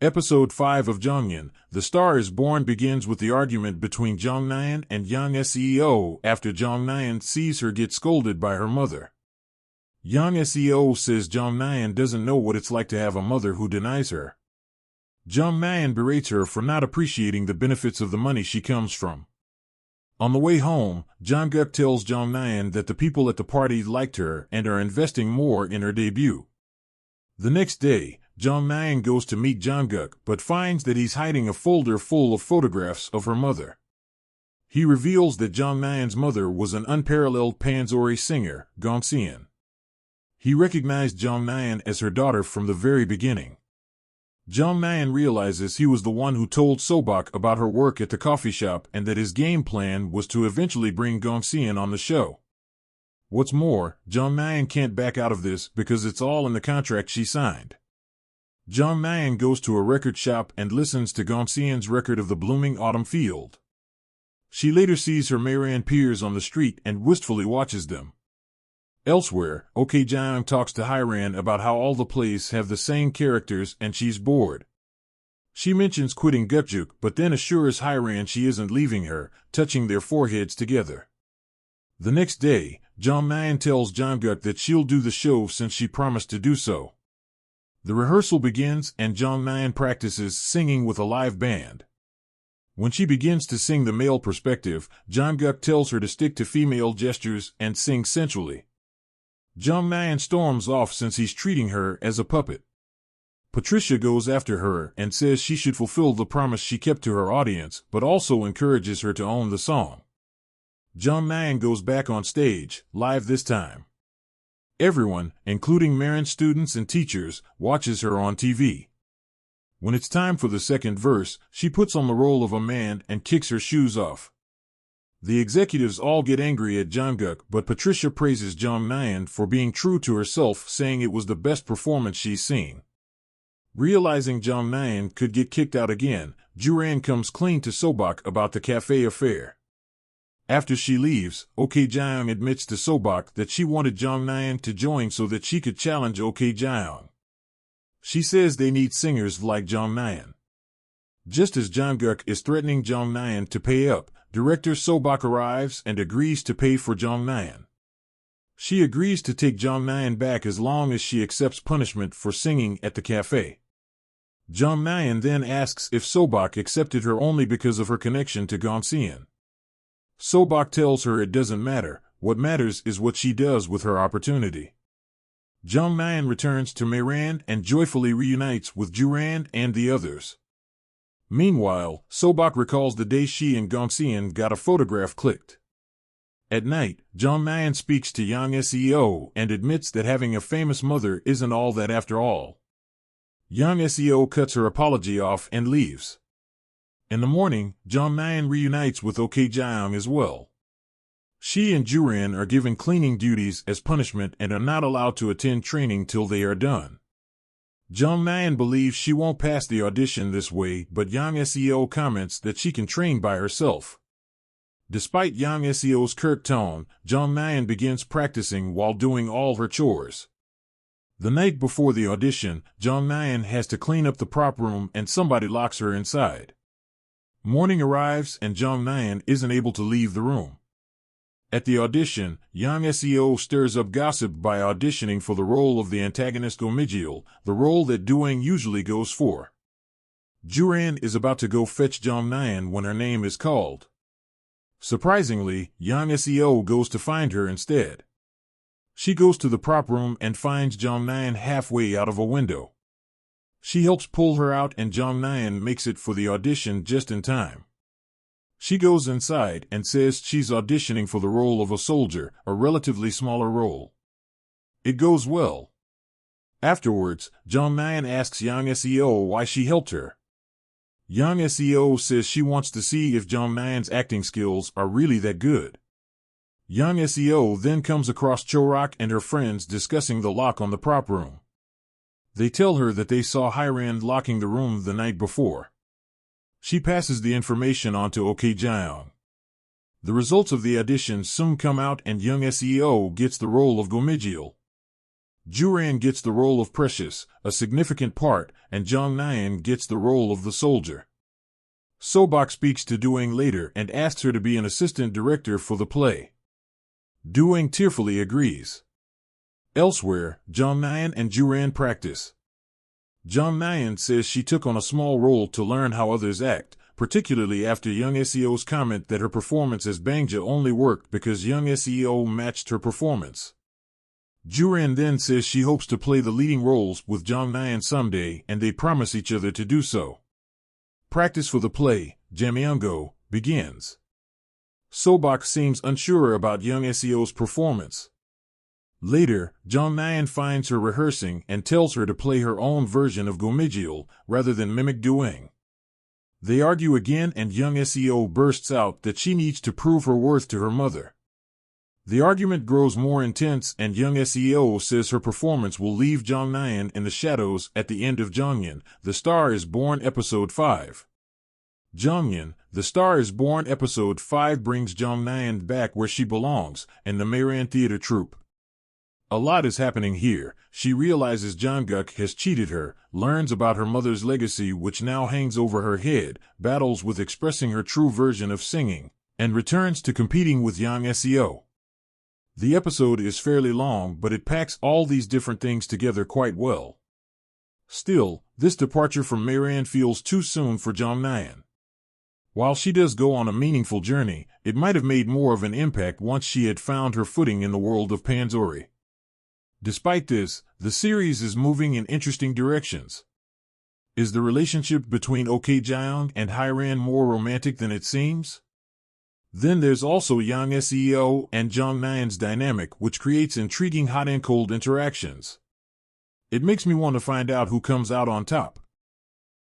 Episode 5 of Jeongnyeon, The Star is Born begins with the argument between Jeongnyeon and Yang SEO after Jeongnyeon sees her get scolded by her mother. Yang SEO says Jeongnyeon doesn't know what it's like to have a mother who denies her. Jeongnyeon berates her for not appreciating the benefits of the money she comes from. On the way home, Jeongguk tells Jeongnyeon that the people at the party liked her and are investing more in her debut. The next day, Jeongnyeon goes to meet Jeongguk but finds that he's hiding a folder full of photographs of her mother. He reveals that Jeongnyeon's mother was an unparalleled pansori singer, Jeongnyeon. He recognized Jeongnyeon as her daughter from the very beginning. Jeongnyeon realizes he was the one who told Sobak about her work at the coffee shop and that his game plan was to eventually bring Jeongnyeon on the show. What's more, Jeongnyeon can't back out of this because it's all in the contract she signed. Jeongnyeon goes to a record shop and listens to Jeongnyeon's record of the blooming autumn field. She later sees her Maran peers on the street and wistfully watches them. Elsewhere, Jeongnyeon talks to Hyran about how all the plays have the same characters and she's bored. She mentions quitting Gukjuk but then assures Hyran she isn't leaving her, touching their foreheads together. The next day, Jeongnyeon tells Jeongguk that she'll do the show since she promised to do so. The rehearsal begins and Jeongnyeon practices singing with a live band. When she begins to sing the male perspective, Jeongguk tells her to stick to female gestures and sing sensually. Jeongnyeon storms off since he's treating her as a puppet. Patricia goes after her and says she should fulfill the promise she kept to her audience, but also encourages her to own the song. Jeongnyeon goes back on stage, live this time. Everyone, including Maran students and teachers, watches her on TV. When it's time for the second verse, she puts on the role of a man and kicks her shoes off. The executives all get angry at Jeongguk, but Patricia praises Jeongnyeon for being true to herself, saying it was the best performance she's seen. Realizing Jeongnyeon could get kicked out again, Juran comes clean to Sobak about the cafe affair. After she leaves, Jeongnyeon admits to Sobak that she wanted Jeongnyeon to join so that she could challenge Jeongnyeon. She says they need singers like Jeongnyeon. Just as Jeongguk is threatening Jeongnyeon to pay up, director Sobak arrives and agrees to pay for Jeongnyeon. She agrees to take Jeongnyeon back as long as she accepts punishment for singing at the cafe. Jeongnyeon then asks if Sobak accepted her only because of her connection to Jeongnyeon. Sobak tells her it doesn't matter, what matters is what she does with her opportunity. Jeongnyeon returns to Maran and joyfully reunites with Juran and the others. Meanwhile, Sobak recalls the day she and Jeongnyeon got a photograph clicked. At night, Jeongnyeon speaks to Yang SEO and admits that having a famous mother isn't all that after all. Yang SEO cuts her apology off and leaves. In the morning, Jeongnyeon reunites with Jeongnyeon as well. She and Juran are given cleaning duties as punishment and are not allowed to attend training till they are done. Jeongnyeon believes she won't pass the audition this way, but Yang SEO comments that she can train by herself. Despite Yang SEO's curt tone, Jeongnyeon begins practicing while doing all her chores. The night before the audition, Jeongnyeon has to clean up the prop room and somebody locks her inside. Morning arrives and Jeongnyeon isn't able to leave the room. At the audition, Yang SEO stirs up gossip by auditioning for the role of the antagonist Jeongnyeon, the role that Doang usually goes for. Juran is about to go fetch Jeongnyeon when her name is called. Surprisingly, Yang SEO goes to find her instead. She goes to the prop room and finds Jeongnyeon halfway out of a window. She helps pull her out and Jeongnyeon makes it for the audition just in time. She goes inside and says she's auditioning for the role of a soldier, a relatively smaller role. It goes well. Afterwards, Jeongnyeon asks Yang SEO why she helped her. Yang SEO says she wants to see if Jeongnyeon's acting skills are really that good. Yang SEO then comes across Chorak and her friends discussing the lock on the prop room. They tell her that they saw Hyran locking the room the night before. She passes the information on to Jeongnyeon. The results of the audition soon come out and Yang SEO gets the role of Jeongnyeon. Juran gets the role of Precious, a significant part, and Jeongnyeon gets the role of the soldier. Sobok speaks to Doing later and asks her to be an assistant director for the play. Doing tearfully agrees. Elsewhere, Jeongnyeon and Juran practice. Jeongnyeon says she took on a small role to learn how others act, particularly after Young Seo's comment that her performance as Bangja only worked because Young Seo matched her performance. Juran then says she hopes to play the leading roles with Jeongnyeon someday, and they promise each other to do so. Practice for the play, Jeongnyeon, begins. Sobok seems unsure about Young Seo's performance. Later, Jeongnyeon finds her rehearsing and tells her to play her own version of Gomijeol rather than mimic Doing. They argue again and Young Seo bursts out that she needs to prove her worth to her mother. The argument grows more intense and Young Seo says her performance will leave Jeongnyeon in the shadows at the end of Jeongnyeon, The Star is Born Episode 5. Jeongnyeon, The Star is Born Episode 5 brings Jeongnyeon back where she belongs, in the Marian theater troupe. A lot is happening here. She realizes Jungkook has cheated her, learns about her mother's legacy which now hangs over her head, battles with expressing her true version of singing, and returns to competing with Young Seo. The episode is fairly long, but it packs all these different things together quite well. Still, this departure from Marian feels too soon for Jeongnyeon. While she does go on a meaningful journey, it might have made more of an impact once she had found her footing in the world of Panzori. Despite this, the series is moving in interesting directions. Is the relationship between Ok Jaeyoung and Hyran more romantic than it seems? Then there's also Young Seo and Jeongnyeon's dynamic, which creates intriguing hot and cold interactions. It makes me want to find out who comes out on top.